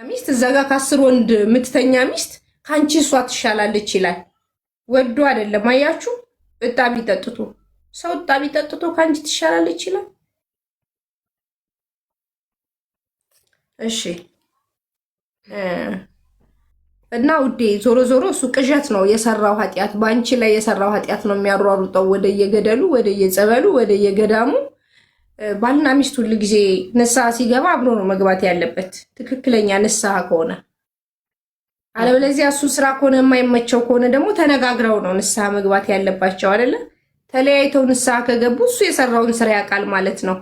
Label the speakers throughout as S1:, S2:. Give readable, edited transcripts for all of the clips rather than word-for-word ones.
S1: ሚስት እዛ ጋር ከ10 ወንድ የምትተኛ ሚስት ካንቺ እሷ ትሻላለች ይላል። ወዶ አይደለም። አያችሁ፣ እጣቢ ጠጥቶ ሰው እጣቢ ጠጥቶ ካንቺ ትሻላለች ይላል። እሺ እና ውዴ ዞሮ ዞሮ እሱ ቅዠት ነው የሰራው ኃጢአት፣ በአንቺ ላይ የሰራው ኃጢአት ነው የሚያሯሩጠው ወደየገደሉ፣ ወደየጸበሉ፣ ወደየገዳሙ። ባልና ሚስት ሁሉ ጊዜ ንስሐ ሲገባ አብሮ ነው መግባት ያለበት፣ ትክክለኛ ንስሐ ከሆነ። አለበለዚያ እሱ ስራ ከሆነ የማይመቸው ከሆነ ደግሞ ተነጋግረው ነው ንስሐ መግባት ያለባቸው አይደለ? ተለያይተው ንስሐ ከገቡ እሱ የሰራውን ስራ ያውቃል ማለት ነው።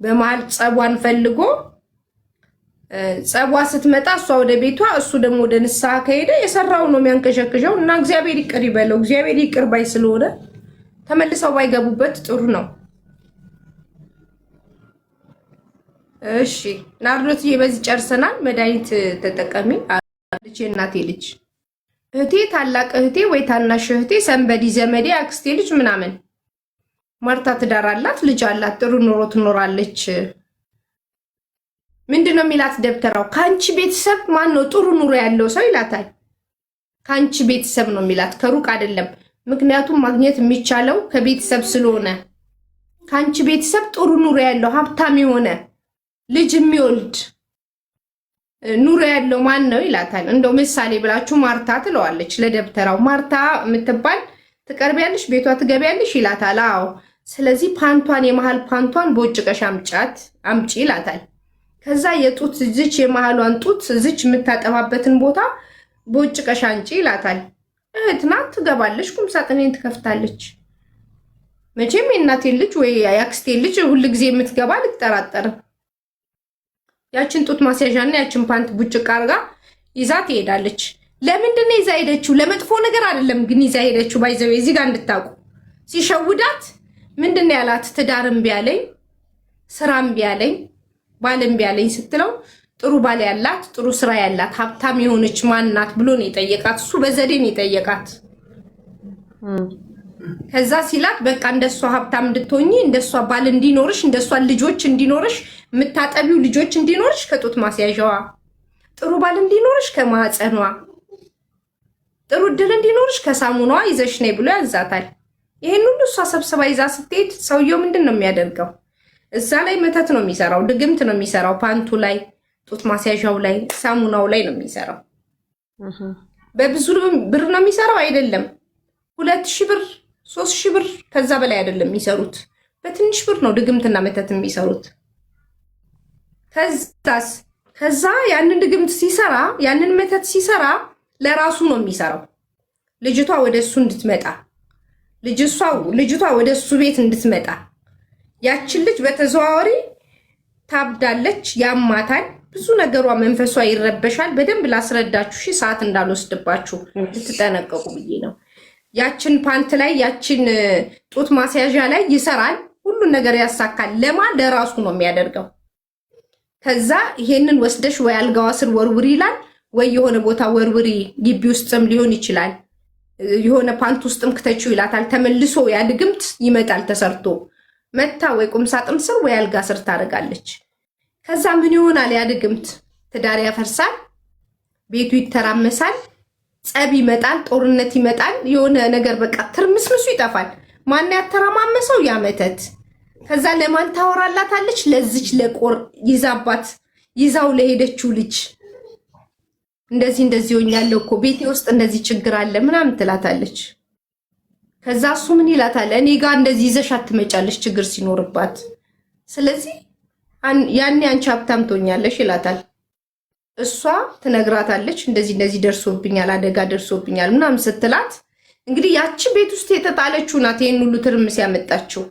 S1: በመሀል ጸቧን ፈልጎ ጸቧ ስትመጣ እሷ ወደ ቤቷ እሱ ደግሞ ወደ ንስሐ ከሄደ የሰራው ነው የሚያንከሸክሸው። እና እግዚአብሔር ይቅር ይበለው። እግዚአብሔር ይቅር ባይ ስለሆነ ተመልሰው ባይገቡበት ጥሩ ነው። እሺ ናርዶትዬ በዚህ ጨርሰናል። መድኃኒት ተጠቀሚ አለች የእናቴ ልጅ። እህቴ፣ ታላቅ እህቴ ወይ ታናሽ እህቴ፣ ሰንበዲ ዘመዴ፣ አክስቴ ልጅ ምናምን ማርታ ትዳር አላት፣ ልጅ አላት፣ ጥሩ ኑሮ ትኖራለች። ምንድነው የሚላት ደብተራው? ከአንቺ ቤተሰብ ማን ነው ጥሩ ኑሮ ያለው ሰው ይላታል። ከአንቺ ቤተሰብ ነው የሚላት፣ ከሩቅ አይደለም። ምክንያቱም ማግኘት የሚቻለው ከቤተሰብ ስለሆነ ከአንቺ ቤተሰብ ጥሩ ኑሮ ያለው ሀብታም የሆነ ልጅ የሚወልድ ኑሮ ያለው ማን ነው ይላታል። እንደው ምሳሌ ብላችሁ ማርታ ትለዋለች ለደብተራው። ማርታ የምትባል ትቀርቢያለሽ፣ ቤቷ ትገቢያለሽ ይላታል። አዎ፣ ስለዚህ ፓንቷን የመሃል ፓንቷን በውጭቀሽ አምጪ ይላታል። ከዛ የጡት ዝች የመሃሏን ጡት ዝች የምታጠባበትን ቦታ በውጭቀሽ አንጪ ይላታል። እህት ናት፣ ትገባለች፣ ቁም ሳጥኔን ትከፍታለች። መቼም የእናቴን ልጅ ወይ የአክስቴን ልጅ ሁልጊዜ የምትገባ ልትጠራጠርም። ያችን ጡት ማስያዣና ያችን ፓንት ቡጭቅ አርጋ ይዛ ትሄዳለች። ለምንድን ነው ይዛ ሄደችው? ለመጥፎ ነገር አይደለም ግን ይዛ ሄደችው። ባይዘው እዚህ ጋር እንድታውቁ ሲሸውዳት ምንድን ነው ያላት? ትዳርም ቢያለኝ ስራም ቢያለኝ ባልም ቢያለኝ ስትለው ጥሩ ባል ያላት ጥሩ ስራ ያላት ሀብታም የሆነች ማናት ብሎ ነው የጠየቃት። እሱ በዘዴ ነው የጠየቃት። ከዛ ሲላት በቃ እንደሷ ሀብታም እንድትሆኚ እንደሷ ባል እንዲኖርሽ እንደሷ ልጆች እንዲኖርሽ የምታጠቢው ልጆች እንዲኖርሽ ከጡት ማስያዣዋ፣ ጥሩ ባል እንዲኖርሽ ከማህፀኗ፣ ጥሩ እድል እንዲኖርሽ ከሳሙናዋ ይዘሽ ነይ ብሎ ያዛታል። ይሄን ሁሉ እሷ ሰብስባ ይዛ ስትሄድ ሰውየው ምንድን ነው የሚያደርገው? እዛ ላይ መተት ነው የሚሰራው፣ ድግምት ነው የሚሰራው። ፓንቱ ላይ፣ ጡት ማስያዣው ላይ፣ ሳሙናው ላይ ነው የሚሰራው። በብዙ ብር ነው የሚሰራው አይደለም። 2000 ብር 3000 ብር ከዛ በላይ አይደለም የሚሰሩት። በትንሽ ብር ነው ድግምትና መተት የሚሰሩት። ከዛ ያንን ድግምት ሲሰራ ያንን መተት ሲሰራ ለራሱ ነው የሚሰራው። ልጅቷ ወደሱ እንድትመጣ ልጅቷ ወደሱ ቤት እንድትመጣ ያችን ልጅ በተዘዋዋሪ ታብዳለች፣ ያማታል፣ ብዙ ነገሯ መንፈሷ ይረበሻል። በደንብ ላስረዳችሁ እሺ፣ ሰዓት እንዳልወስድባችሁ ልትጠነቀቁ ብዬ ነው። ያችን ፓንት ላይ ያችን ጡት ማስያዣ ላይ ይሰራል፣ ሁሉን ነገር ያሳካል። ለራሱ ነው የሚያደርገው። ከዛ ይሄንን ወስደሽ ወይ አልጋዋ ስር ወርውሪ ይላል፣ ወይ የሆነ ቦታ ወርውሪ፣ ግቢ ውስጥም ሊሆን ይችላል፣ የሆነ ፓንት ውስጥም ክተችው ይላታል። ተመልሶ ያ ድግምት ይመጣል ተሰርቶ መታ ወይ ቁም ሳጥን ስር ወይ አልጋ ስር ታደርጋለች። ከዛ ምን ይሆናል? ያ ድግምት ትዳር ያፈርሳል፣ ቤቱ ይተራመሳል፣ ጸብ ይመጣል፣ ጦርነት ይመጣል፣ የሆነ ነገር በቃ ትርምስምሱ ይጠፋል። ማን ያተራማመሰው? ያ መተት። ከዛ ለማን ታወራላታለች? ለዚች ለቆር ይዛው ለሄደችው ልጅ እንደዚህ ሆኛለሁ እኮ ቤቴ ውስጥ እንደዚህ ችግር አለ ምናምን ትላታለች። ከዛ እሱ ምን ይላታል? እኔ ጋር እንደዚህ ይዘሽ አትመጫለሽ ችግር ሲኖርባት፣ ስለዚህ ያኔ አንቺ ሀብታም ትሆኛለሽ ይላታል። እሷ ትነግራታለች፣ እንደዚህ ደርሶብኛል፣ አደጋ ደርሶብኛል ምናምን ስትላት፣ እንግዲህ ያቺ ቤት ውስጥ የተጣለችው ናት ይሄን ሁሉ ትርምስ ያመጣችው።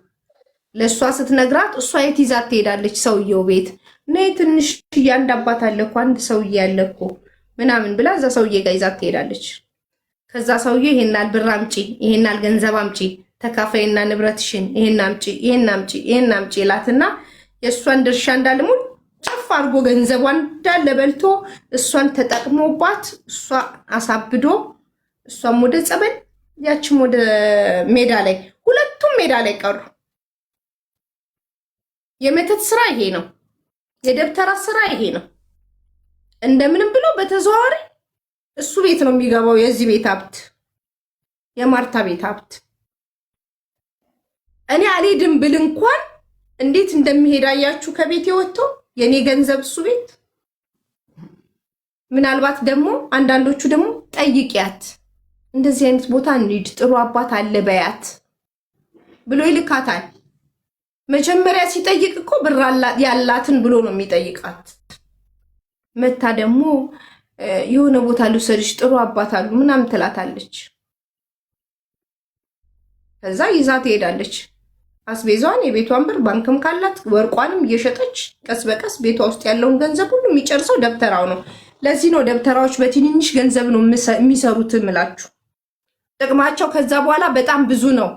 S1: ለእሷ ስትነግራት እሷ የት ይዛት ትሄዳለች? ሰውየው ቤት ነይ ትንሽ አንድ አባት አለ እኮ አንድ ሰውዬ ያለ እኮ ምናምን ብላ እዛ ሰውዬ ጋር ይዛት ትሄዳለች። ከዛ ሰውዬ ይሄናል ብር አምጪ፣ ይሄናል ገንዘብ አምጪ፣ ተካፋይና ንብረትሽን ይሄን አምጪ ይላትና የእሷን ድርሻ እንዳልሙ ጨፍ አድርጎ ገንዘቧን እንዳለ በልቶ እሷን ተጠቅሞባት እሷ አሳብዶ እሷም ወደ ጸበል ያችም ወደ ሜዳ ላይ፣ ሁለቱም ሜዳ ላይ ቀሩ። የመተት ስራ ይሄ ነው። የደብተራ ስራ ይሄ ነው። እንደምንም ብሎ በተዘዋዋሪ እሱ ቤት ነው የሚገባው። የዚህ ቤት ሀብት የማርታ ቤት ሀብት እኔ አልሄድም ብል እንኳን እንዴት እንደሚሄድ አያችሁ። ከቤት የወጥቶ የኔ ገንዘብ እሱ ቤት። ምናልባት ደግሞ አንዳንዶቹ ደግሞ ጠይቂያት እንደዚህ አይነት ቦታ እንሂድ ጥሩ አባት አለ በያት ብሎ ይልካታል። መጀመሪያ ሲጠይቅ እኮ ብር ያላትን ብሎ ነው የሚጠይቃት። መታ ደግሞ የሆነ ቦታ ልውሰድሽ ጥሩ አባት አሉ ምናምን ትላታለች። ከዛ ይዛ ትሄዳለች። አስቤዛዋን የቤቷን ብር ባንክም ካላት ወርቋንም እየሸጠች ቀስ በቀስ ቤቷ ውስጥ ያለውን ገንዘብ ሁሉ የሚጨርሰው ደብተራው ነው። ለዚህ ነው ደብተራዎች በትንንሽ ገንዘብ ነው የሚሰሩት እምላችሁ። ጥቅማቸው ከዛ በኋላ በጣም ብዙ ነው።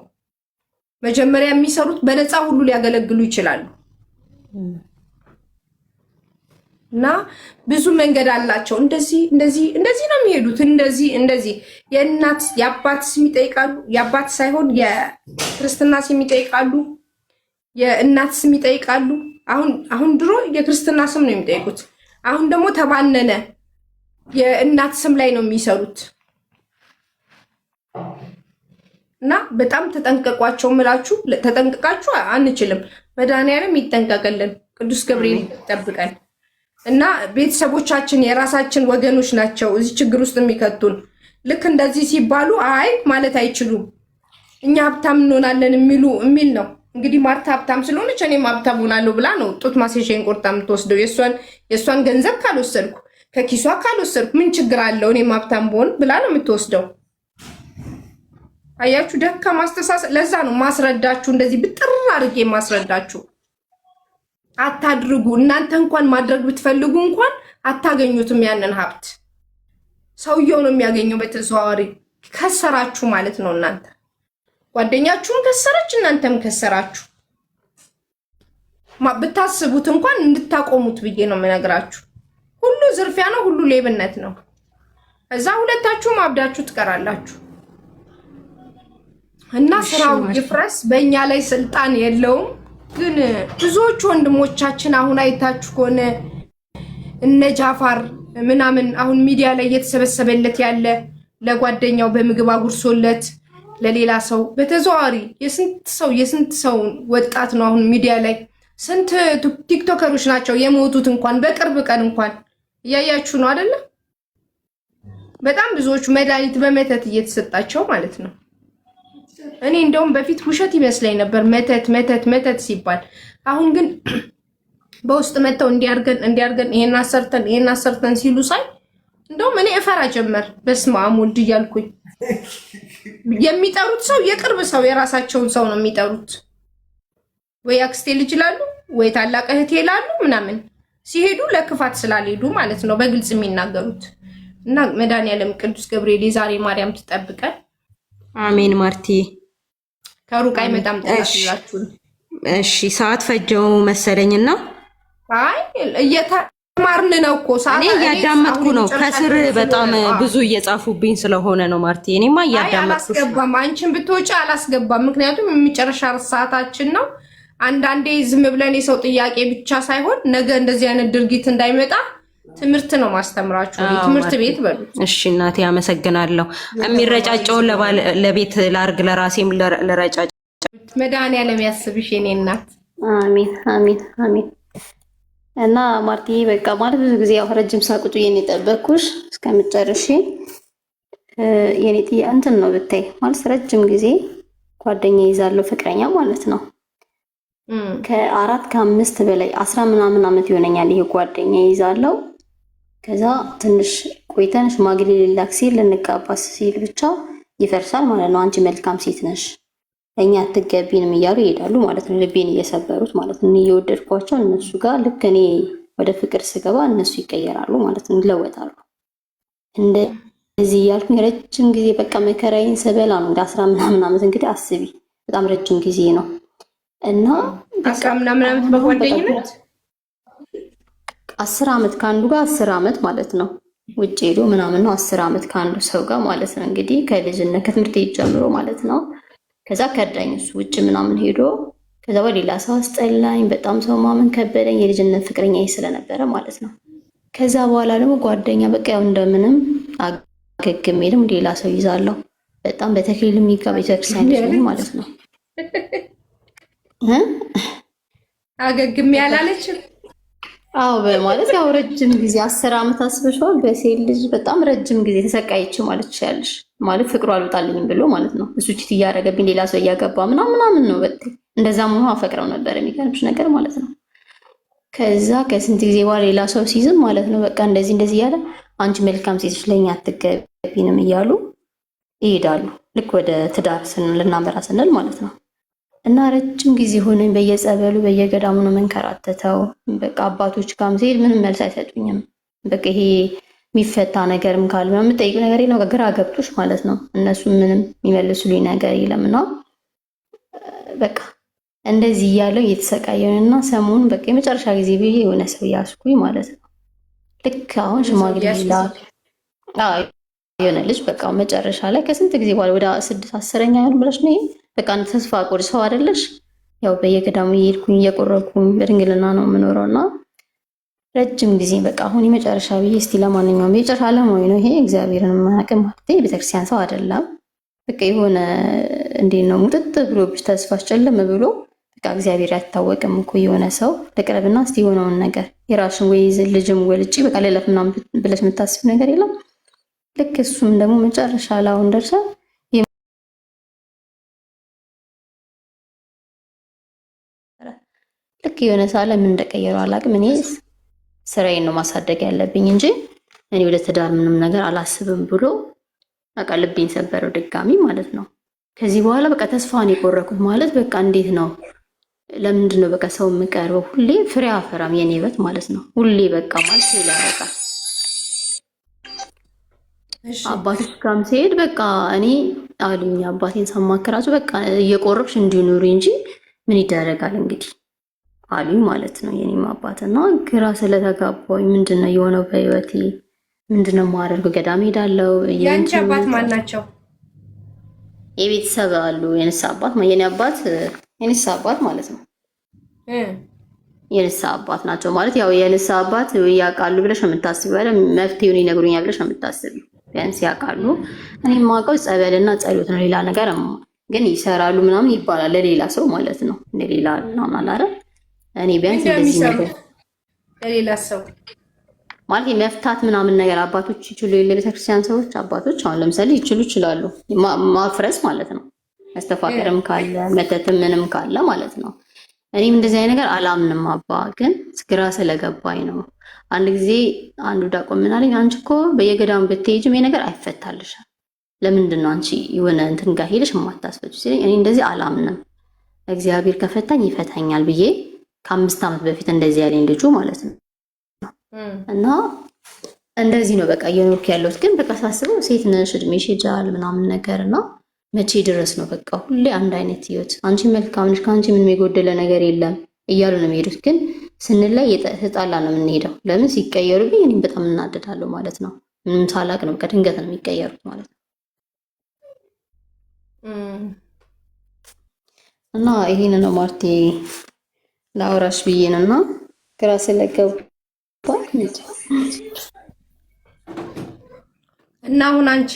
S1: መጀመሪያ የሚሰሩት በነፃ ሁሉ ሊያገለግሉ ይችላሉ። እና ብዙ መንገድ አላቸው። እንደዚህ ነው የሚሄዱት። እንደዚህ የእናት የአባት ስም ይጠይቃሉ። የአባት ሳይሆን የክርስትና ስም ይጠይቃሉ። የእናት ስም ይጠይቃሉ። አሁን ድሮ የክርስትና ስም ነው የሚጠይቁት። አሁን ደግሞ ተባነነ። የእናት ስም ላይ ነው የሚሰሩት። እና በጣም ተጠንቀቋቸው ምላችሁ። ተጠንቀቃችሁ አንችልም። መድኃኒዓለም ይጠንቀቅልን፣ ቅዱስ ገብርኤል ይጠብቀን። እና ቤተሰቦቻችን የራሳችን ወገኖች ናቸው እዚህ ችግር ውስጥ የሚከቱን። ልክ እንደዚህ ሲባሉ አይ ማለት አይችሉም። እኛ ሀብታም እንሆናለን የሚል ነው እንግዲህ። ማርታ ሀብታም ስለሆነች እኔም ሀብታም ሆናለሁ ብላ ነው ጡት ማስያዣን ቆርጣ የምትወስደው። የእሷን ገንዘብ ካልወሰድኩ ከኪሷ ካልወሰድኩ ምን ችግር አለው እኔም ሀብታም ብሆን ብላ ነው የምትወስደው። አያችሁ ደካማ አስተሳሰብ። ለዛ ነው ማስረዳችሁ፣ እንደዚህ ብጥር አድርጌ ማስረዳችሁ። አታድርጉ። እናንተ እንኳን ማድረግ ብትፈልጉ እንኳን አታገኙትም ያንን ሀብት። ሰውየው ነው የሚያገኘው በተዘዋዋሪ። ከሰራችሁ ማለት ነው። እናንተ ጓደኛችሁም ከሰረች፣ እናንተም ከሰራችሁ። ብታስቡት እንኳን እንድታቆሙት ብዬ ነው የምነግራችሁ። ሁሉ ዝርፊያ ነው፣ ሁሉ ሌብነት ነው። እዛ ሁለታችሁም አብዳችሁ ትቀራላችሁ። እና ስራው ይፍረስ፣ በእኛ ላይ ስልጣን የለውም። ግን ብዙዎቹ ወንድሞቻችን አሁን አይታችሁ ከሆነ እነ ጃፋር ምናምን አሁን ሚዲያ ላይ እየተሰበሰበለት ያለ ለጓደኛው በምግብ አጉርሶለት ለሌላ ሰው በተዘዋዋሪ የስንት ሰው ወጣት ነው አሁን ሚዲያ ላይ። ስንት ቲክቶከሮች ናቸው የሞቱት እንኳን በቅርብ ቀን እንኳን እያያችሁ ነው አይደለ? በጣም ብዙዎቹ መድኃኒት በመተት እየተሰጣቸው ማለት ነው። እኔ እንደውም በፊት ውሸት ይመስለኝ ነበር መተት ሲባል። አሁን ግን በውስጥ መተው እንዲያርገን ይሄን አሰርተን ሲሉ ሳይ እንደውም እኔ እፈራ ጀመር። በስመ አብ ወልድ እያልኩኝ የሚጠሩት ሰው የቅርብ ሰው የራሳቸውን ሰው ነው የሚጠሩት። ወይ አክስቴ ልጅ ይላሉ፣ ወይ ታላቅ እህቴ ይላሉ ምናምን። ሲሄዱ ለክፋት ስላልሄዱ ማለት ነው በግልጽ የሚናገሩት። እና መድኃኒዓለም ቅዱስ ገብርኤል የዛሬ ማርያም ትጠብቀን።
S2: አሜን። ማርቲ
S1: ከሩቅ አይመጣም ጥላችሁ።
S2: እሺ ሰዓት ፈጀው መሰለኝና
S1: አይ እየተማርን ነው እኮ ሰዓት።
S2: እኔ እያዳመጥኩ ነው። ከስር በጣም ብዙ እየጻፉብኝ ስለሆነ ነው ማርቲ። እኔማ እያዳመጥኩ።
S1: አላስገባም፣ አንቺን ብትወጪ አላስገባም። ምክንያቱም የሚጨረሻ ሰዓታችን ነው። አንዳንዴ ዝም ብለን የሰው ጥያቄ ብቻ ሳይሆን ነገ እንደዚህ አይነት ድርጊት እንዳይመጣ ትምህርት ነው ማስተምራችሁ። ትምህርት ቤት በሉት።
S2: እሺ እናቴ አመሰግናለሁ። የሚረጫጨውን ለቤት ላርግ፣ ለራሴም ለረጫጭ።
S1: መድኃኒዓለም ያስብሽ የኔ እናት።
S3: አሜን አሜን አሜን። እና ማርቲ በቃ ማለት ብዙ ጊዜ ያው ረጅም ሳቁጭ የኔ ጠበቅኩሽ እስከምጨርሽ። የኔ ጥያ እንትን ነው ብታይ ማለት ረጅም ጊዜ ጓደኛ ይዛለው ፍቅረኛ ማለት ነው። ከ4 ከ5 በላይ 10 ምናምን ዓመት ይሆነኛል ይሄ ጓደኛ ይዛለው። ከዛ ትንሽ ቆይተን ሽማግሌ ሊላክ ሲል ልንጋባ ሲል ብቻ ይፈርሳል ማለት ነው። አንቺ መልካም ሴት ነሽ እኛ አትገቢንም እያሉ ይሄዳሉ ማለት ነው። ልቤን እየሰበሩት ማለት ነው። እየወደድኳቸው እነሱ ጋር ልክ እኔ ወደ ፍቅር ስገባ እነሱ ይቀየራሉ ማለት ነው፣ ይለወጣሉ። እንደዚህ እያልኩኝ ረጅም ጊዜ በቃ መከራዬን ስበላ ነው። እንደ 10 ምናምን ዓመት እንግዲህ አስቢ፣ በጣም ረጅም ጊዜ ነው። እና
S1: 10 ምናምን ዓመት በጓደኝነት
S3: 10 ዓመት ከአንዱ ጋር 10 ዓመት ማለት ነው። ውጭ ሄዶ ምናምን ነው 10 ዓመት ከአንዱ ሰው ጋር ማለት ነው። እንግዲህ ከልጅነት ከትምህርት ቤት ጀምሮ ማለት ነው። ከዛ ከዳኝ እሱ ውጭ ምናምን ሄዶ ከዛ በሌላ ሰው አስጠላኝ። በጣም ሰው ማመን ከበደኝ። የልጅነት ፍቅረኛዬ ስለነበረ ማለት ነው። ከዛ በኋላ ደግሞ ጓደኛ በቃ ያው እንደምንም አገግሜ ደግሞ ሌላ ሰው ይዛለሁ። በጣም በተክሊል የሚጋባ ቤተክርስቲያን ልጅ ነኝ ማለት ነው።
S1: አገግሜ ያላለችም?
S3: አዎ በማለት ያው ረጅም ጊዜ 10 ዓመት አስበሽዋል። በሴት ልጅ በጣም ረጅም ጊዜ ተሰቃይቼ ማለት ትችያለሽ። ማለት ፍቅሩ አልወጣልኝም ብሎ ማለት ነው። እሱ ቺት እያደረገብኝ ሌላ ሰው እያገባ ምናምን ነው። በቃ እንደዛም ሆኖ አፈቅረው ነበር የሚገርምሽ ነገር ማለት ነው። ከዛ ከስንት ጊዜ በኋላ ሌላ ሰው ሲይዝም ማለት ነው በቃ እንደዚህ እያለ አንቺ መልካም ሴቶች ለኛ አትገቢንም እያሉ ይሄዳሉ። ልክ ወደ ትዳር ልናመራ ስንል ማለት ነው። እና ረጅም ጊዜ ሆነኝ በየጸበሉ በየገዳሙ ነው መንከራተተው። በቃ አባቶች ጋርም ስሄድ ምንም መልስ አይሰጡኝም። በቃ ይሄ የሚፈታ ነገርም ካለ የምጠይቁ ነገር የለም። ግራ ገብቶሽ ማለት ነው። እነሱ ምንም የሚመልሱልኝ ነገር የለምና በቃ እንደዚህ እያለው እየተሰቃየንና ሰሞኑን በቃ የመጨረሻ ጊዜ ብዬ የሆነ ሰው ያስኩኝ ማለት ነው። ልክ አሁን ሽማግሌ የሆነ ልጅ በቃ መጨረሻ ላይ ከስንት ጊዜ በኋላ ወደ 10ኛ ያህል ብለሽ ነው በቃ ተስፋ ቆርጥ ሰው አይደለሽ። ያው በየገዳሙ እየሄድኩኝ እየቆረብኩኝ በድንግልና ነው የምኖረው እና ረጅም ጊዜ በቃ አሁን የመጨረሻ ብዬ እስቲ ለማንኛውም የጨረሻ አለማዊ ነው ይሄ እግዚአብሔርን የማያውቅም ማለት የቤተክርስቲያን ሰው አይደለም። በቃ የሆነ እንዴት ነው ሙጥጥ ብሎብሽ ተስፋሽ ጨለም ብሎ በቃ እግዚአብሔር አይታወቅም እኮ የሆነ ሰው ለቅረብና እስቲ የሆነውን ነገር የራስሽን ወይ ልጅም ወልጪ በቃ ሌላ ምናምን ብለሽ የምታስብ ነገር የለም። ልክ እሱም ደግሞ መጨረሻ ላይ አሁን ደርሳ ልክ የሆነ ሳለ ምን እንደቀየረው አላውቅም። እኔ ስራዬን ነው ማሳደግ ያለብኝ እንጂ እኔ ወደ ትዳር ምንም ነገር አላስብም ብሎ በቃ ልቤን ሰበረው ድጋሚ ማለት ነው። ከዚህ በኋላ በቃ ተስፋን የቆረኩት ማለት በቃ እንዴት ነው ለምንድን ነው በቃ ሰው የምቀርበው ሁሌ ፍሬ አፈራም የኔ በት ማለት ነው። ሁሌ በቃ ማለት ይላረቃ አባቶች ጋርም ሲሄድ በቃ እኔ አሉኝ አባቴን ሳማክራቸው በቃ እየቆረብሽ እንዲኖሪ እንጂ ምን ይደረጋል እንግዲህ አሉኝ ማለት ነው። የኔም አባትና ግራ ስለተጋባኝ ምንድነው የሆነው በህይወቴ ምንድነው ማደርገው? ገዳም ሄዳለሁ።
S1: የአንቺ አባት ማን ናቸው?
S3: የቤተሰብ አሉ። የንስሐ አባት የኔ አባት የንስሐ አባት ማለት ነው። የንስሐ አባት ናቸው ማለት ያው የንስሐ አባት ያውቃሉ ብለሽ ነው የምታስቢው አይደል? መፍትሄውን ይነግሩኛል ብለሽ ነው የምታስቢው። ቢያንስ ያውቃሉ። እኔ የማውቀው ጸበልና ጸሎት ነው። ሌላ ነገር ግን ይሰራሉ ምናምን ይባላል ለሌላ ሰው ማለት ነው። ለሌላ ምናምን አላረ እኔ ቢያንስ እንደዚህ ነገር
S1: ለሌላ ሰው
S3: ማለት መፍታት ምናምን ነገር አባቶች ይችሉ የቤተክርስቲያን ሰዎች አባቶች አሁን ለምሳሌ ይችላሉ ማፍረስ ማለት ነው። መስተፋቀርም ካለ መተትም ምንም ካለ ማለት ነው። እኔም እንደዚህ አይነት ነገር አላምንም። አባ ግን ግራ ስለገባኝ ነው። አንድ ጊዜ አንዱ ዳቆም ምን አለኝ፣ አንቺ እኮ በየገዳሙ ብትሄጂም ይሄ ነገር አይፈታልሽም። ለምንድን ነው አንቺ የሆነ እንትን ጋር ሄደሽ የማታስፈጪው ሲለኝ፣ እኔ እንደዚህ አላምንም። እግዚአብሔር ከፈታኝ ይፈታኛል ብዬ ከ5 ዓመት በፊት እንደዚህ ያለኝ ልጁ ማለት ነው። እና እንደዚህ ነው በቃ እየኖርኩ ያለሁት። ግን በቃ ሳስበው ሴት ነሽ እድሜሽ ይጃል ምናምን ነገር እና መቼ ድረስ ነው በቃ ሁሌ አንድ አይነት ህይወት፣ አንቺ መልካም ነሽ ከአንቺ ምንም የጎደለ ነገር የለም እያሉ ነው የሚሄዱት። ግን ስንላይ የተጣላ ነው የምንሄደው። ለምን ሲቀየሩብኝ እኔም በጣም እናደዳለሁ ማለት ነው። ምንም ሳላቅ ነው በቃ ድንገት ነው የሚቀየሩት ማለት ነው። እና ይሄን ነው ማርቴ ላውራሽ ብዬ ነው እና ግራ ስለገቡ
S1: እና አሁን አንቺ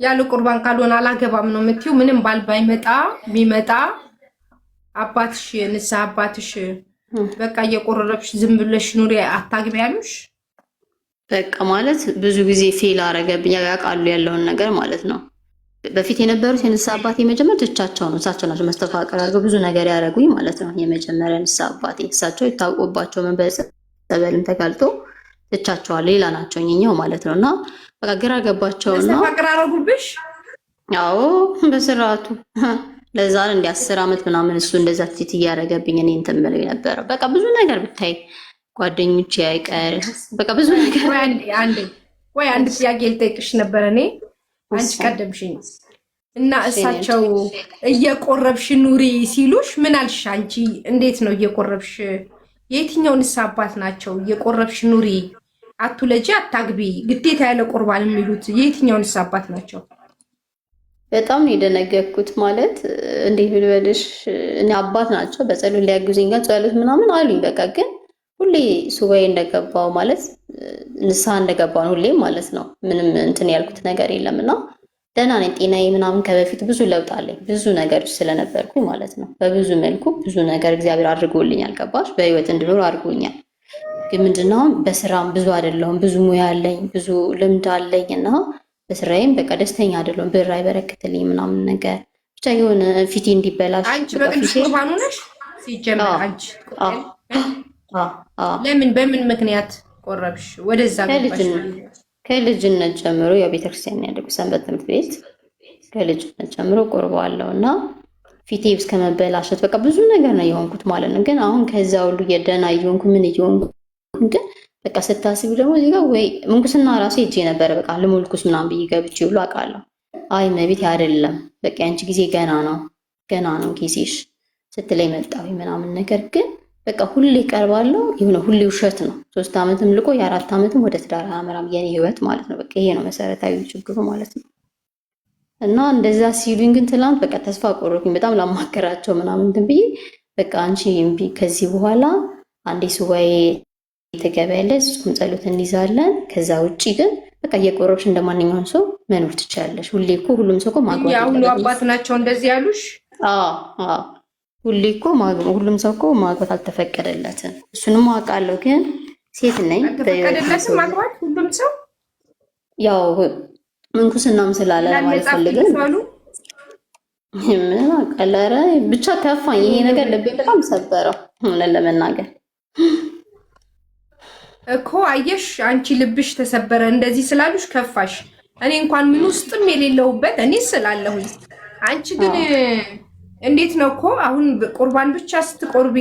S1: ያለ ቁርባን ካልሆነ አላገባም ነው የምትይው? ምንም ባል ቢመጣ አባትሽ ንስሐ አባትሽ በቃ እየቆረረብሽ ዝም ብለሽ ኑሪ አታግቢ ያሉሽ?
S3: በቃ ማለት ብዙ ጊዜ ፌል አረገብኝ ያውቃሉ ያለውን ነገር ማለት ነው። በፊት የነበሩት የንስሐ አባቴ የመጀመሪያ ትቻቸው ነው። እሳቸው ናቸው መስተፋቀር አድርገው ብዙ ነገር ያደረጉኝ ማለት ነው። የመጀመሪያ ንስሐ አባቴ እሳቸው ይታወቁባቸው መንበጸበልም ተጋልጦ ትቻቸዋል። ሌላ ናቸው እኛው ማለት ነው። እና በቃ ግራ ገባቸውና
S1: መስተፋቀር አደረጉብሽ?
S3: አዎ በስርዓቱ ለዛ እንደ 10 ዓመት ምናምን እሱ እንደዛ ትት እያደረገብኝ እኔ እንትን ብለው ነበር። በቃ ብዙ ነገር ብታይ ጓደኞቼ አይቀር በቃ ብዙ ነገር
S1: አንድ ጥያቄ ልጠይቅሽ ነበር እኔ አንቺ ቀደምሽኝ እና እሳቸው እየቆረብሽ ኑሪ ሲሉሽ ምን አልሽ አንቺ? እንዴት ነው እየቆረብሽ? የትኛው ንስሐ አባት ናቸው እየቆረብሽ ኑሪ አትውለጂ አታግቢ ግዴታ ያለ ቁርባን የሚሉት የትኛው ንስሐ አባት ናቸው?
S3: በጣም ነው የደነገኩት። ማለት እንዴት ልበልሽ፣ እኔ አባት ናቸው በጸሎት ሊያግዙኝ ጋር ጸሎት ምናምን አሉኝ። በቃ ግን ሁሌ ሱባኤ እንደገባው ማለት ንስሐ እንደገባው ነው ሁሌም ማለት ነው። ምንም እንትን ያልኩት ነገር የለምና ደህና ነኝ። ጤናዬ ምናምን ከበፊት ብዙ ለውጥ አለኝ። ብዙ ነገር ስለነበርኩኝ ማለት ነው። በብዙ መልኩ ብዙ ነገር እግዚአብሔር አድርጎልኛል። ገባሽ? በህይወት እንድኖር አድርጎኛል። ግን ምንድነው በስራም ብዙ አይደለሁም። ብዙ ሙያ አለኝ፣ ብዙ ልምድ አለኝ እና በስራዬም በቃ ደስተኛ አይደለሁም። ብር አይበረክትልኝ ምናምን ነገር ብቻ የሆነ ፊቴ እንዲበላሽ።
S1: አንቺ በቅዱስ ቁርባኑ ነሽ ሲጀመር አንቺ ለምን በምን ምክንያት ቆረብሽ? ወደዛ ገባሽ?
S3: ከልጅነት ጀምሮ ያው ቤተክርስቲያን ያደጉ ሰንበት ትምህርት ቤት ከልጅነት ጀምሮ ቆርባለሁ እና ፊቴ እስከ መበላሸት በቃ ብዙ ነገር ነው የሆንኩት ማለት ነው። ግን አሁን ከዛ ሁሉ የደና እየሆንኩ ምን እየሆንኩ ግን በቃ ስታስቢ ደግሞ እዚህ ጋር ወይ ምንኩስና ራሴ ሄጄ ነበረ በቃ ልሞልኩስ ምናምን ብዬ ገብቼ ሁሉ አውቃለሁ። አይ መቤት አይደለም በቃ ያንቺ ጊዜ ገና ነው ጊዜሽ ስትለኝ መጣሁ ምናምን ነገር ግን በቃ ሁሌ ቀርባለሁ። ይሁን ሁሌ ውሸት ነው። 3 ዓመትም ልቆ የ4 ዓመትም ወደ ትዳር አመራም የኔ ህይወት ማለት ነው። በቃ ይሄ ነው መሰረታዊ ችግሩ ማለት ነው። እና እንደዛ ሲሉኝ ግን ትላንት በቃ ተስፋ ቆረጥኩኝ። በጣም ላማከራቸው ምናምን እንትን ብዬ በቃ አንቺ እምቢ ከዚህ በኋላ አንዴ ሱባኤ ተገበያለሽ፣ ጾም ጸሎት እንይዛለን። ከዛ ውጪ ግን በቃ እየቆረብሽ እንደማንኛውም ሰው መኖር ትችላለሽ። ሁሌ እኮ ሁሉም ሰው እኮ ማግባት
S1: ያው አባት ናቸው እንደዚህ ያሉሽ?
S3: አዎ ሁሌ እኮ ሁሉም ሰው እኮ ማግባት አልተፈቀደለትም። እሱንም አውቃለሁ፣ ግን ሴት ነኝ።
S1: አልተፈቀደለትም ማግባት ሁሉም ሰው
S3: ያው ምንኩስናም ስላለ ማለት ፈልገን ምን አቀለረ ብቻ ከፋኝ። ይሄ ነገር ልቤ በጣም ሰበረው ሆነን ለመናገር
S1: እኮ አየሽ፣ አንቺ ልብሽ ተሰበረ እንደዚህ ስላሉሽ ከፋሽ። እኔ እንኳን ምን ውስጥም የሌለውበት እኔ ስላለሁኝ፣ አንቺ ግን እንዴት ነው እኮ አሁን ቁርባን ብቻ ስትቆርቢ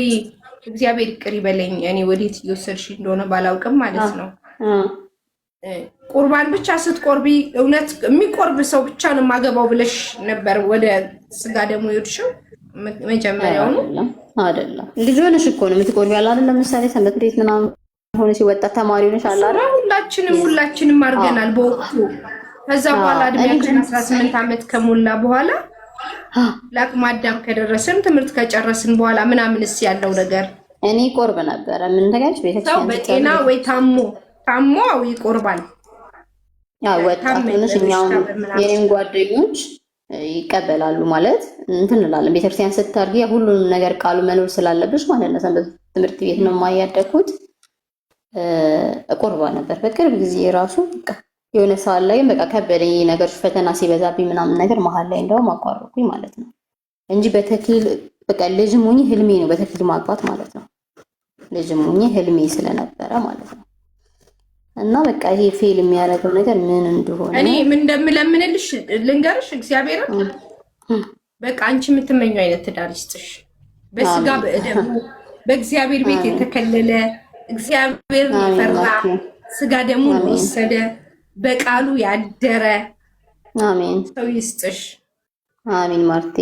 S1: እግዚአብሔር ይቅር ይበለኝ፣ እኔ ወዴት እየወሰድሽ እንደሆነ ባላውቅም ማለት ነው። ቁርባን ብቻ ስትቆርቢ እውነት የሚቆርብ ሰው ብቻ ነው የማገባው ብለሽ ነበር ወደ ስጋ ደግሞ ይወድሽው? መጀመሪያው ነው
S3: አይደለም? ልጅ ሆነሽ እኮ ነው የምትቆርቢ ያለ አይደል? ለምሳሌ ሰንበት ቤት ምናምን ሆነ ሲወጣ ተማሪ ሆነሽ አለ አይደል? ሁላችንም አድርገናል በወቅቱ። ከዛ በኋላ እድሜያችን 18 ዓመት ከሞላ በኋላ ለአቅመ አዳም ከደረስን ትምህርት ከጨረስን በኋላ ምናምንስ ያለው ነገር እኔ ቆርብ ነበረ። ምን ተጋጭ ቤተክርስቲያን
S1: ሰው በጤና ወይ ታሞ ይቆርባል።
S3: ያው ወጣት ሆነሽ እኛው የኔን ጓደኞች ይቀበላሉ ማለት እንትን እንላለን። ቤተክርስቲያን ስታርጊ ሁሉንም ነገር ቃሉ መኖር ስላለብሽ ማለት ነው። ሰንበት ትምህርት ቤት ነው የማያደኩት። ቆርባ ነበር በቅርብ ጊዜ ራሱ በቃ የሆነ ሰዓት ላይ በቃ ከበደኝ ነገር ፈተና ሲበዛብኝ ምናምን ነገር መሀል ላይ እንደውም አቋረጥኩኝ ማለት ነው እንጂ በተክሊል በቃ ልጅም ሆኜ ህልሜ ነው በተክሊል ማግባት ማለት ነው። ልጅም ሆኜ ህልሜ ስለነበረ ማለት ነው። እና በቃ ይሄ ፌል የሚያደርገው ነገር ምን እንደሆነ
S1: እኔ ምን እንደምለምንልሽ ልንገርሽ። እግዚአብሔርን በቃ አንቺ የምትመኘው አይነት ትዳር ይስጥሽ። በስጋ በእደሙ በእግዚአብሔር ቤት የተከለለ እግዚአብሔርን የፈራ ስጋ ደግሞ ወሰደ በቃሉ ያደረ
S3: አሜን
S1: ሰው ይስጥሽ።
S3: አሜን ማርቴ።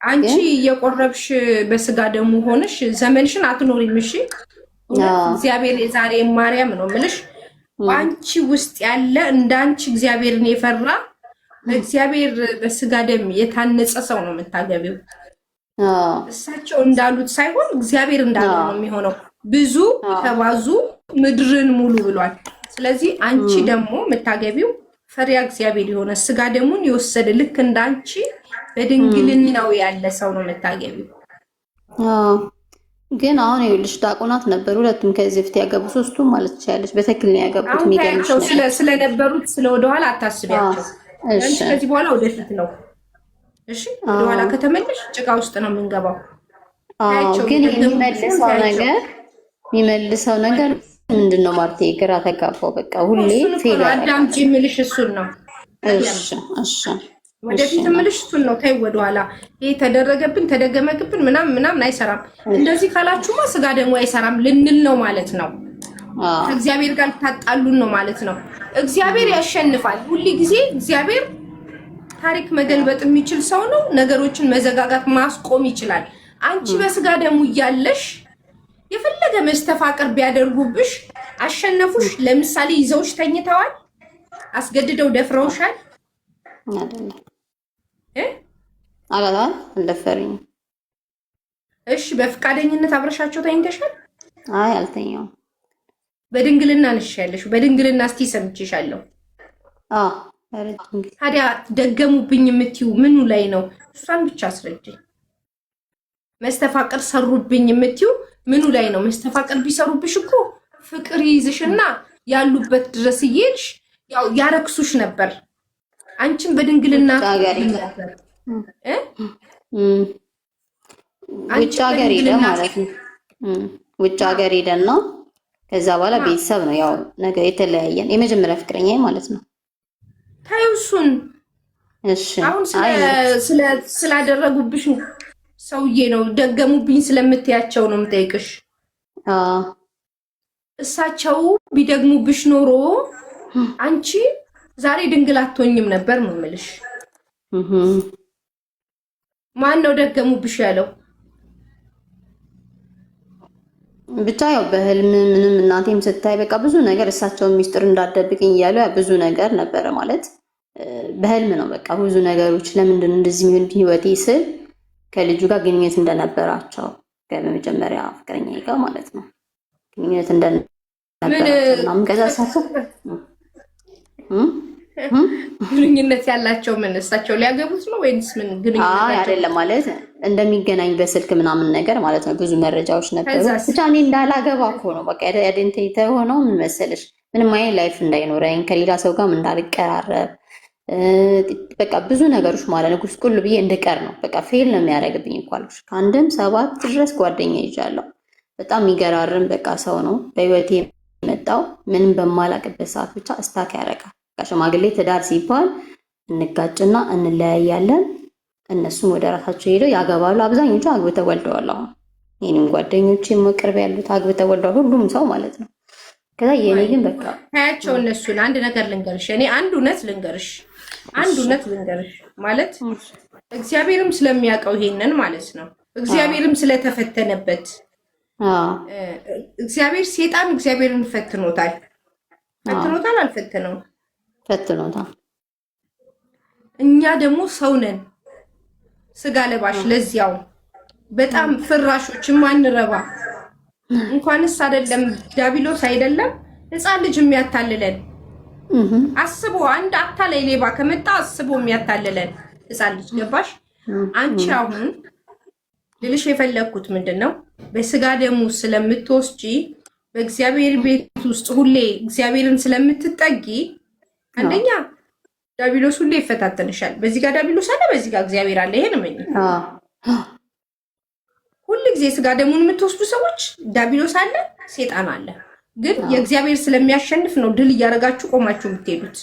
S1: አንቺ እየቆረብሽ በስጋ ደግሞ ሆነሽ ዘመንሽን አትኖሪም። እሺ እግዚአብሔር የዛሬ ማርያም ነው የምልሽ። በአንቺ ውስጥ ያለ እንዳንቺ እግዚአብሔርን የፈራ በእግዚአብሔር በስጋ ደም የታነጸ ሰው ነው የምታገቢው። እሳቸው እንዳሉት ሳይሆን እግዚአብሔር እንዳለው ነው የሚሆነው። ብዙ ተባዙ ምድርን ሙሉ ብሏል። ስለዚህ አንቺ ደግሞ የምታገቢው ፈሪያ እግዚአብሔር የሆነ ስጋ ደሙን የወሰደ ልክ እንዳንቺ በድንግልናው ያለ ሰው ነው የምታገቢው።
S3: ግን አሁን ይኸውልሽ ዲያቆናት ነበሩ ሁለቱም ከዚህ በፊት ያገቡ ሶስቱም ማለት ትችያለሽ። በተክሊል ነው ያገቡት። የሚገርምሽ
S1: ስለነበሩት ወደኋላ አታስቢያቸው። እሺ ከዚህ በኋላ ወደፊት ነው። እሺ ወደኋላ ከተመለሽ ጭቃ ውስጥ ነው የምንገባው።
S3: ግን የሚመልሰው ነገር ምንድን ነው ማርቴ? ግራ ተጋባው። በቃ ሁሌ ፌል
S1: አዳምጪ የምልሽ እሱን ነው።
S3: እሺ
S1: ወደፊት የምልሽ እሱን ነው። ተይ ወደኋላ ይሄ ተደረገብን ተደገመግብን ምናምን አይሰራም። እንደዚህ ካላችሁማ ስጋ ደግሞ አይሰራም ልንል ነው ማለት ነው። ከእግዚአብሔር ጋር ታጣሉን ነው ማለት ነው። እግዚአብሔር ያሸንፋል። ሁሉ ጊዜ እግዚአብሔር ታሪክ መገልበጥ የሚችል ሰው ነው። ነገሮችን መዘጋጋት ማስቆም ይችላል። አንቺ በስጋ ደግሞ እያለሽ የፈለገ መስተፋቅር ቢያደርጉብሽ አሸነፉሽ። ለምሳሌ ይዘውሽ ተኝተዋል፣ አስገድደው ደፍረውሻል
S3: አላላ እንደፈሪኝ።
S1: እሺ በፍቃደኝነት አብረሻቸው ተኝተሻል?
S3: አይ አልተኛውም።
S1: በድንግልና ነሽ ያለሽው? በድንግልና እስቲ ሰምቼሻለሁ።
S3: አዎ ረጅም ጊዜ።
S1: ታዲያ ደገሙብኝ የምትይው ምኑ ላይ ነው? እሷን ብቻ አስረጅኝ። መስተፋቅር ሰሩብኝ የምትይው ምኑ ላይ ነው? መስተፋቅር ቢሰሩብሽ እኮ ፍቅር ይይዝሽና ያሉበት ድረስ እየሄድሽ ያው ያረክሱሽ ነበር። አንቺም በድንግልና
S3: ውጭ ሀገር ሄደ ማለት ነው። ውጭ ሀገር ሄደን ነው። ከዛ በኋላ ቤተሰብ ነው ያው ነገር የተለያየን። የመጀመሪያ ፍቅረኛ ማለት ነው።
S1: ታዩ እሱን።
S3: እሺ
S1: አሁን ስላደረጉብሽ ሰውዬ ነው ደገሙብኝ ስለምትያቸው ነው የምጠይቅሽ። እሳቸው ቢደግሙብሽ ኖሮ አንቺ ዛሬ ድንግል አትሆኝም ነበር ነው የምልሽ። ማን ነው ደገሙብሽ ያለው?
S3: ብቻ ያው በህልም ምንም እናቴም ስታይ በቃ ብዙ ነገር እሳቸውን ሚስጥር እንዳደብቅኝ እያሉ ብዙ ነገር ነበረ ማለት በህልም ነው በቃ ብዙ ነገሮች ለምንድን ነው እንደዚህ የሚሆን ህይወቴ ስል ከልጁ ጋር ግንኙነት እንደነበራቸው በመጀመሪያ ፍቅረኛ ጋር ማለት ነው ግንኙነት እንደነበራቸው ምናምን ከዛ እሳቸው
S1: ግንኙነት ያላቸው ምን እሳቸው ሊያገቡት ነው ወይንስ ምን ግንኙነት?
S3: አይ አይደለም ማለት እንደሚገናኝ በስልክ ምናምን ነገር ማለት ነው። ብዙ መረጃዎች ነበሩ። ብቻ እኔ እንዳላገባ እኮ ነው በቃ አይደንቲቲ ሆነው ምን መሰለሽ ምንም አይነት ላይፍ እንዳይኖረኝ ከሌላ ሰው ጋር እንዳልቀራረብ በቃ ብዙ ነገሮች ማለት ነው ጉስቁል ብዬ እንድቀር ነው በቃ ፌል ነው የሚያደርግብኝ እኮ አልኩሽ። ከአንድም 7 ድረስ ጓደኛ ይዣለሁ። በጣም የሚገራርም በቃ ሰው ነው በህይወቴ የመጣው ምንም በማላቅበት ሰዓት ብቻ እስታክ ያደርጋል። ሽማግሌ ትዳር ሲባል እንጋጭና እንለያያለን። እነሱም ወደ ራሳቸው ሄደው ያገባሉ። አብዛኞቹ አግብተው ወልደዋል። አሁን የኔም ጓደኞቼ መቅረብ ያሉት አግብተው ወልደዋል፣ ሁሉም ሰው ማለት ነው። ከዛ የኔ ግን በቃ
S1: ታያቸው እነሱን። አንድ ነገር ልንገርሽ፣ እኔ አንድ እውነት ልንገርሽ ማለት እግዚአብሔርም ስለሚያውቀው ይሄንን ማለት ነው እግዚአብሔርም ስለተፈተነበት እግዚአብሔር ሴጣን እግዚአብሔርን ፈትኖታል አልፈተነውም?
S3: ፈትኖታል።
S1: እኛ ደግሞ ሰው ነን ስጋ ለባሽ፣ ለዚያው በጣም ፍራሾች ማንረባ። እንኳንስ አይደለም ዲያብሎስ አይደለም ሕፃን ልጅ የሚያታልለን አስቦ አንድ አታላይ ሌባ ከመጣ አስቦ የሚያታልለን ሕፃን ልጅ ገባሽ? አንቺ አሁን ልልሽ የፈለግኩት ምንድነው በስጋ ደሙ ስለምትወስጂ በእግዚአብሔር ቤት ውስጥ ሁሌ እግዚአብሔርን ስለምትጠጊ አንደኛ ዲያብሎስ ሁሌ ይፈታተንሻል። በዚህ ጋር ዲያብሎስ አለ፣ በዚህ ጋር እግዚአብሔር አለ። ይሄን ምን ሁሉ ጊዜ ስጋ ደሙን የምትወስዱ ሰዎች ዲያብሎስ አለ፣ ሴጣን አለ። ግን የእግዚአብሔር ስለሚያሸንፍ ነው ድል እያደረጋችሁ ቆማችሁ የምትሄዱት።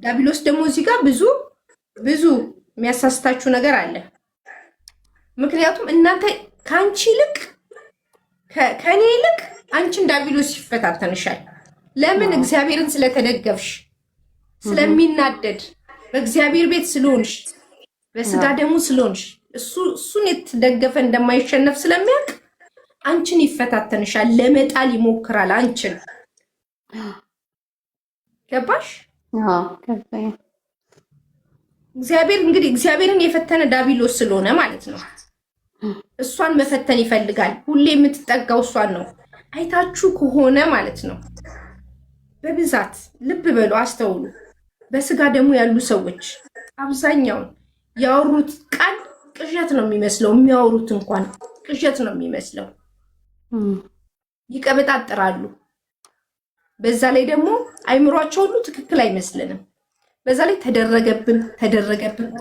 S1: ዲያብሎስ ደግሞ እዚህ ጋር ብዙ የሚያሳስታችሁ ነገር አለ። ምክንያቱም እናንተ ከአንቺ ይልቅ ከኔ ይልቅ አንቺን ዲያብሎስ ይፈታተንሻል። ለምን? እግዚአብሔርን ስለተደገፍሽ፣ ስለሚናደድ በእግዚአብሔር ቤት ስለሆንሽ፣ በስጋ ደግሞ ስለሆንሽ እሱን የተደገፈ እንደማይሸነፍ ስለሚያውቅ አንቺን ይፈታተንሻል፣ ለመጣል ይሞክራል አንቺን። ገባሽ? እግዚአብሔር እንግዲህ እግዚአብሔርን የፈተነ ዲያብሎስ ስለሆነ ማለት ነው እሷን መፈተን ይፈልጋል። ሁሌ የምትጠጋው እሷን ነው። አይታችሁ ከሆነ ማለት ነው በብዛት ልብ በሉ፣ አስተውሉ። በስጋ ደግሞ ያሉ ሰዎች አብዛኛውን ያወሩት ቃል ቅዠት ነው የሚመስለው። የሚያወሩት እንኳን ቅዠት ነው የሚመስለው። ይቀበጣጥራሉ። በዛ ላይ ደግሞ አይምሯቸው ሁሉ ትክክል አይመስልንም። በዛ ላይ ተደረገብን፣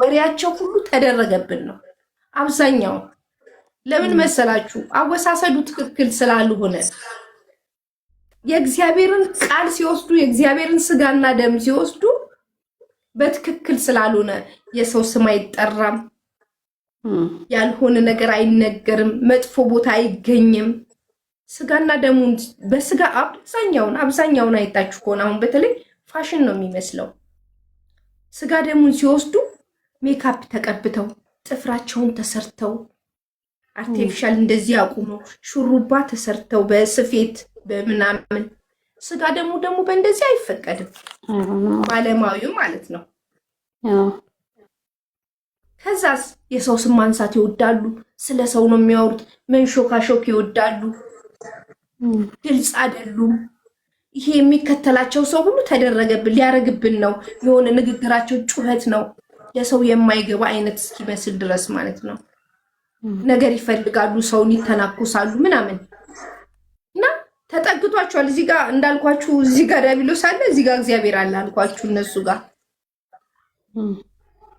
S1: ወሬያቸው ሁሉ ተደረገብን ነው አብዛኛው። ለምን መሰላችሁ? አወሳሰዱ ትክክል ስላልሆነ። የእግዚአብሔርን ቃል ሲወስዱ፣ የእግዚአብሔርን ስጋና ደም ሲወስዱ በትክክል ስላልሆነ የሰው ስም አይጠራም፣ ያልሆነ ነገር አይነገርም፣ መጥፎ ቦታ አይገኝም። ስጋና ደሙን በስጋ አብዛኛውን አይታችሁ ከሆነ አሁን በተለይ ፋሽን ነው የሚመስለው። ስጋ ደሙን ሲወስዱ ሜካፕ ተቀብተው ጥፍራቸውን ተሰርተው አርቲፊሻል እንደዚህ አቁመው ሹሩባ ተሰርተው በስፌት በምናምን። ስጋ ደግሞ በእንደዚህ አይፈቀድም፣ ባለማዊው ማለት ነው። ከዛስ የሰው ስም ማንሳት ይወዳሉ። ስለ ሰው ነው የሚያወሩት። መንሾካሾክ ይወዳሉ። ግልጽ አይደሉም። ይሄ የሚከተላቸው ሰው ሁሉ ተደረገብን ሊያረግብን ነው። የሆነ ንግግራቸው ጩኸት ነው፣ ለሰው የማይገባ አይነት እስኪመስል ድረስ ማለት ነው። ነገር ይፈልጋሉ፣ ሰውን ይተናኩሳሉ ምናምን እና ተጠግቷቸዋል። እዚህ ጋር እንዳልኳችሁ እዚህ ጋር ዲያብሎስ አለ፣ እዚህ ጋር እግዚአብሔር አለ አልኳችሁ እነሱ ጋር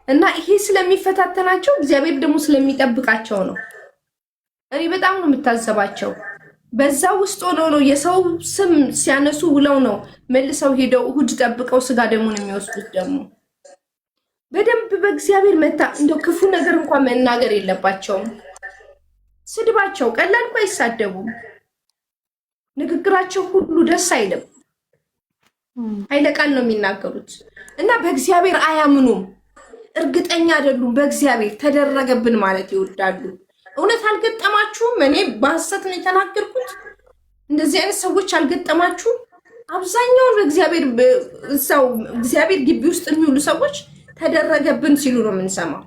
S1: እና ይሄ ስለሚፈታተናቸው እግዚአብሔር ደግሞ ስለሚጠብቃቸው ነው። እኔ በጣም ነው የምታዘባቸው። በዛ ውስጥ ሆነው ነው የሰው ስም ሲያነሱ ውለው ነው መልሰው ሄደው እሁድ ጠብቀው ስጋ ደሙን የሚወስዱት። ደግሞ በደንብ በእግዚአብሔር መታ እንደው ክፉ ነገር እንኳን መናገር የለባቸውም። ስድባቸው ቀላል እንኳን አይሳደቡም። ንግግራቸው ሁሉ ደስ አይልም። ኃይለቃል ነው የሚናገሩት እና በእግዚአብሔር አያምኑም። እርግጠኛ አይደሉም። በእግዚአብሔር ተደረገብን ማለት ይወዳሉ። እውነት አልገጠማችሁም? እኔ በሐሰት ነው የተናገርኩት። እንደዚህ አይነት ሰዎች አልገጠማችሁም? አብዛኛውን በእግዚአብሔር ሰው እግዚአብሔር ግቢ ውስጥ የሚውሉ ሰዎች ተደረገብን ሲሉ ነው የምንሰማው።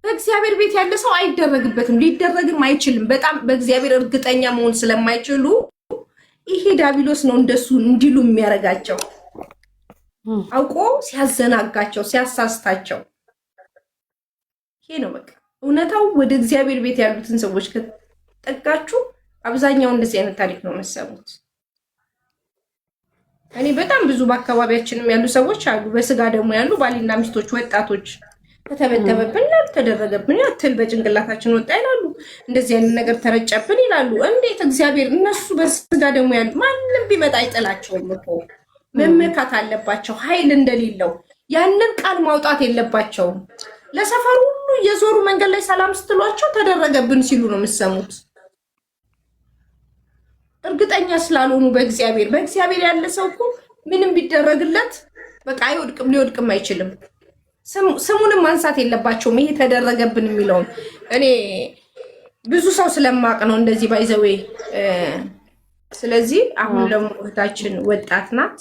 S1: በእግዚአብሔር ቤት ያለ ሰው አይደረግበትም፣ ሊደረግም አይችልም። በጣም በእግዚአብሔር እርግጠኛ መሆን ስለማይችሉ ይሄ ዲያብሎስ ነው እንደሱ እንዲሉ የሚያደርጋቸው፣ አውቆ ሲያዘናጋቸው፣ ሲያሳስታቸው። ይሄ ነው በቃ እውነታው። ወደ እግዚአብሔር ቤት ያሉትን ሰዎች ከጠጋችሁ አብዛኛው እንደዚህ አይነት ታሪክ ነው መሰሙት። እኔ በጣም ብዙ በአካባቢያችንም ያሉ ሰዎች አሉ፣ በስጋ ደግሞ ያሉ ባልና ሚስቶች፣ ወጣቶች ከተበተበብን ተደረገብን ያትል በጭንቅላታችን ወጣ ይላሉ። እንደዚህ አይነት ነገር ተረጨብን ይላሉ። እንዴት እግዚአብሔር እነሱ በስጋ ደግሞ ያሉ ማንም ቢመጣ አይጥላቸውም እኮ መመካት አለባቸው። ኃይል እንደሌለው ያንን ቃል ማውጣት የለባቸውም። ለሰፈሩ ሁሉ እየዞሩ መንገድ ላይ ሰላም ስትሏቸው ተደረገብን ሲሉ ነው የምትሰሙት። እርግጠኛ ስላልሆኑ በእግዚአብሔር ያለ ሰው እኮ ምንም ቢደረግለት በቃ አይወድቅም፣ ሊወድቅም አይችልም። ስሙንም ማንሳት የለባቸውም። ይሄ ተደረገብን የሚለውን እኔ ብዙ ሰው ስለማቅ ነው እንደዚህ ባይዘዌ። ስለዚህ አሁን ደግሞ እህታችን ወጣት ናት፣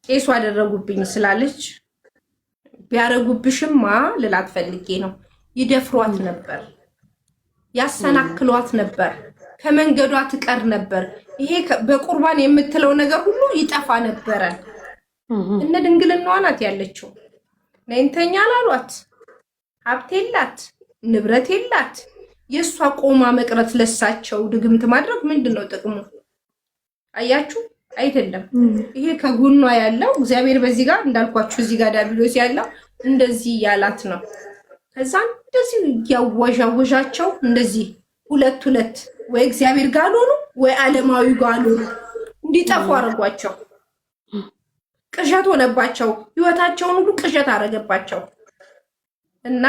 S1: ቄሱ አደረጉብኝ ስላለች ቢያረጉብሽማ ልላት ፈልጌ ነው። ይደፍሯት ነበር፣ ያሰናክሏት ነበር፣ ከመንገዷ ትቀር ነበር። ይሄ በቁርባን የምትለው ነገር ሁሉ ይጠፋ ነበረ። እነ ድንግልናዋ ናት ያለችው። ነይንተኛ ላሏት፣ ሀብት የላት፣ ንብረት የላት። የእሷ ቆማ መቅረት ለሳቸው ድግምት ማድረግ ምንድን ነው ጥቅሙ? አያችሁ አይደለም። ይሄ ከጎኗ ያለው እግዚአብሔር በዚህ ጋር እንዳልኳችሁ እዚህ ጋር ዲያብሎስ ያለው እንደዚህ ያላት ነው። ከዛ እንደዚህ ያወዣወዣቸው እንደዚህ ሁለት ወይ እግዚአብሔር ጋር ሆኑ ወይ ዓለማዊ ጋር ሆኑ እንዲጠፉ አረጓቸው። ቅዠት ሆነባቸው። ህይወታቸውን ሁሉ ቅዠት አረገባቸው እና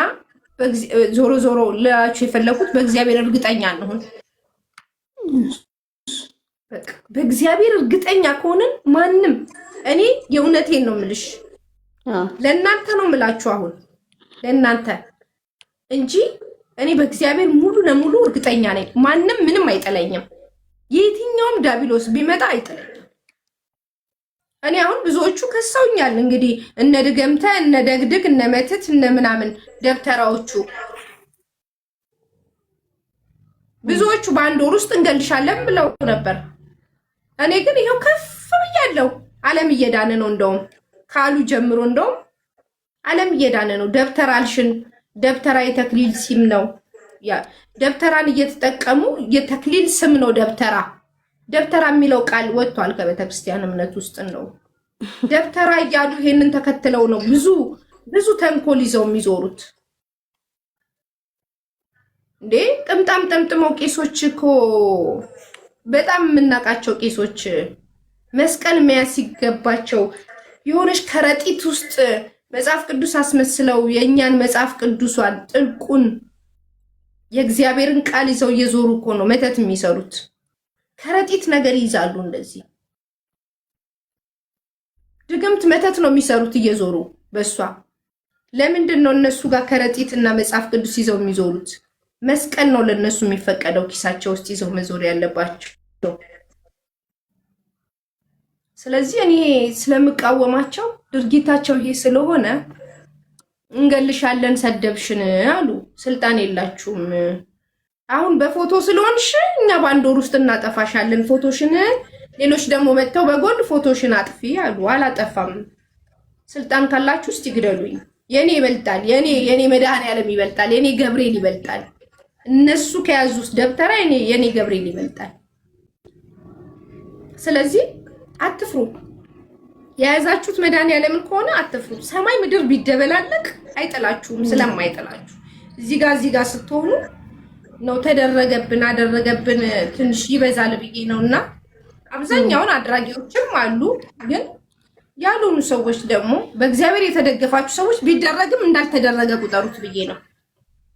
S1: ዞሮ ዞሮ ላችሁ የፈለኩት በእግዚአብሔር እርግጠኛ እንሁን። በእግዚአብሔር እርግጠኛ ከሆንን ማንም እኔ የእውነቴን ነው የምልሽ፣ ለእናንተ ነው የምላችሁ አሁን ለእናንተ እንጂ እኔ በእግዚአብሔር ሙሉ ለሙሉ እርግጠኛ ነኝ። ማንም ምንም አይጠለኝም። የትኛውም ዲያብሎስ ቢመጣ አይጠለኝም። እኔ አሁን ብዙዎቹ ከሰውኛል እንግዲህ እነ ድገምተ፣ እነ ደግድግ፣ እነ መትት፣ እነ ምናምን ደብተራዎቹ ብዙዎቹ በአንድ ወር ውስጥ እንገልሻለን ብለው ነበር። እኔ ግን ይሄው ከፍ ብያለሁ። ዓለም እየዳነ ነው። እንደውም ካሉ ጀምሮ እንደውም ዓለም እየዳነ ነው። ደብተራ አልሽን፣ ደብተራ የተክሊል ስም ነው። ደብተራን እየተጠቀሙ የተክሊል ስም ነው ደብተራ። ደብተራ የሚለው ቃል ወጥቷል ከቤተክርስቲያን እምነት ውስጥ ነው። ደብተራ እያሉ ይሄንን ተከትለው ነው ብዙ ተንኮል ይዘው የሚዞሩት። እንዴ ጥምጣም ጠምጥመው ቄሶች እኮ በጣም የምናውቃቸው ቄሶች መስቀል መያዝ ሲገባቸው የሆነች ከረጢት ውስጥ መጽሐፍ ቅዱስ አስመስለው የእኛን መጽሐፍ ቅዱሷን ጥልቁን የእግዚአብሔርን ቃል ይዘው እየዞሩ እኮ ነው መተት የሚሰሩት። ከረጢት ነገር ይይዛሉ። እንደዚህ ድግምት መተት ነው የሚሰሩት እየዞሩ በሷ። ለምንድን ነው እነሱ ጋር ከረጢት እና መጽሐፍ ቅዱስ ይዘው የሚዞሩት? መስቀል ነው ለነሱ የሚፈቀደው ኪሳቸው ውስጥ ይዘው መዞር ያለባቸው። ስለዚህ እኔ ስለምቃወማቸው ድርጊታቸው ይሄ ስለሆነ እንገልሻለን፣ ሰደብሽን አሉ። ስልጣን የላችሁም። አሁን በፎቶ ስለሆንሽ እኛ እኛ በአንድ ወር ውስጥ እናጠፋሻለን ፎቶሽን፣ ሌሎች ደግሞ መጥተው በጎን ፎቶሽን አጥፊ አሉ። አላጠፋም። ስልጣን ካላችሁ እስቲ ግደሉኝ። የኔ ይበልጣል፣ የኔ መድኃኔዓለም ይበልጣል፣ የኔ ገብርኤል ይበልጣል። እነሱ ከያዙት ደብተራ የኔ ገብርኤል ይበልጣል። ስለዚህ አትፍሩ። የያዛችሁት መድኃኔዓለምን ከሆነ አትፍሩ። ሰማይ ምድር ቢደበላለቅ አይጥላችሁም፣ ስለማይጥላችሁ እዚህ ጋር ስትሆኑ ነው። ተደረገብን አደረገብን ትንሽ ይበዛል ብዬ ነውና አብዛኛውን አድራጊዎችም አሉ፣ ግን ያልሆኑ ሰዎች ደግሞ በእግዚአብሔር የተደገፋችሁ ሰዎች ቢደረግም እንዳልተደረገ ቁጠሩት ብዬ ነው።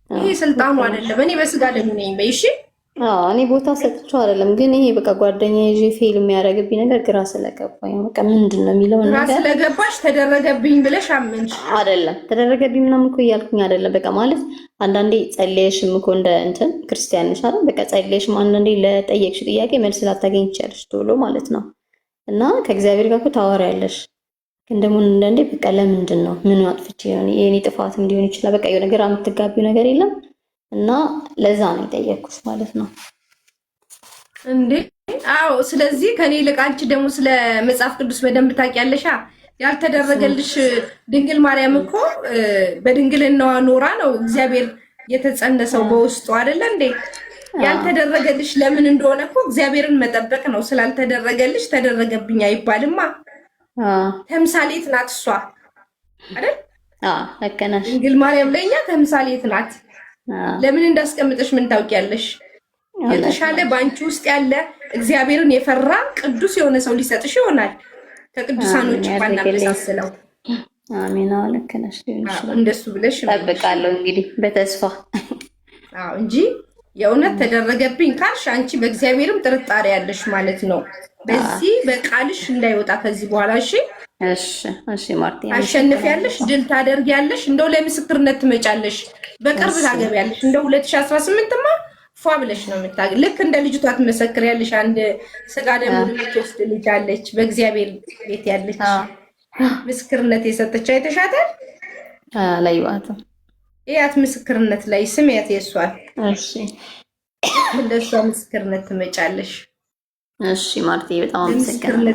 S1: ይሄ ስልጣኑ አይደለም። እኔ በስጋ ደሙ ነኝ በይሽ።
S3: እኔ ቦታ ሰጥቼው አይደለም፣ ግን ይሄ በቃ ጓደኛዬ ይዤ ፌል የሚያደርግብኝ ነገር ግራ ስለገባኝ በቃ ምንድን ነው የሚለው ነገር
S1: ግራ ስለገባሽ ተደረገብኝ ብለሽ አመንሽ
S3: አይደለም። ተደረገብኝ ምናምን እኮ እያልኩኝ አይደለም። በቃ ማለት አንዳንዴ ጸልየሽም እኮ እንደ እንትን ክርስቲያን ነሽ አይደል? በቃ ጸልየሽም አንዳንዴ ለጠየቅሽው ጥያቄ መልስ ላታገኝ ትችያለሽ ቶሎ ማለት ነው። እና ከእግዚአብሔር ጋር እኮ ታወሪያለሽ። ግን ደግሞ አንዳንዴ በቃ ለምንድን ነው ምን አጥፍቼ ነው የኔ ጥፋትም ሊሆን ይችላል። በቃ የሆነ ነገር የምትጋቢው ነገር የለም እና ለዛ ነው የጠየቅኩሽ ማለት ነው
S1: እንዴ። አዎ፣ ስለዚህ ከኔ ይልቅ አንቺ ደግሞ ስለ መጽሐፍ ቅዱስ በደንብ ታውቂያለሽ። ያልተደረገልሽ ድንግል ማርያም እኮ በድንግልናዋ ኖራ ነው እግዚአብሔር የተጸነሰው በውስጡ አይደለ እንዴ? ያልተደረገልሽ ለምን እንደሆነ እኮ እግዚአብሔርን መጠበቅ ነው። ስላልተደረገልሽ ተደረገብኝ አይባልማ። ተምሳሌት ናት እሷ አይደል?
S3: ልክ ነሽ።
S1: ድንግል ማርያም ለእኛ ተምሳሌት ናት። ለምን እንዳስቀምጠሽ ምን ታውቂያለሽ? የተሻለ በአንቺ ውስጥ ያለ እግዚአብሔርን የፈራ ቅዱስ የሆነ ሰው ሊሰጥሽ ይሆናል። ከቅዱሳኖች ባናመሳስለው።
S3: አሜን። ልክ ነሽ።
S1: እንደሱ ብለሽ
S3: እጠብቃለሁ እንግዲህ በተስፋ
S1: እንጂ የእውነት ተደረገብኝ ካልሽ አንቺ በእግዚአብሔርም ጥርጣሬ ያለሽ ማለት ነው። በዚህ በቃልሽ እንዳይወጣ ከዚህ በኋላ
S3: እሺ ማርቲ፣
S1: አሸንፊያለሽ፣ ድል ታደርጊያለሽ። እንደው ለምስክርነት ትመጫለሽ፣ በቅርብ ታገቢያለሽ። እንደው 2018ማ ፏ ብለሽ ነው የምታገቢ። ልክ እንደ ልጅቷ ትመሰክሪያለሽ። አንድ ስጋ ደግሞ የምትወስድ ልጅ አለች፣ በእግዚአብሔር ቤት ያለች ምስክርነት የሰጠች አይተሻታል?
S3: አላየኋትም።
S1: ያት ምስክርነት ላይ ስሜት የሷል።
S3: እሺ፣
S1: እንደሷ ምስክርነት ትመጫለሽ።
S3: እሺ ማርቲ፣ በጣም አመሰግናለሁ።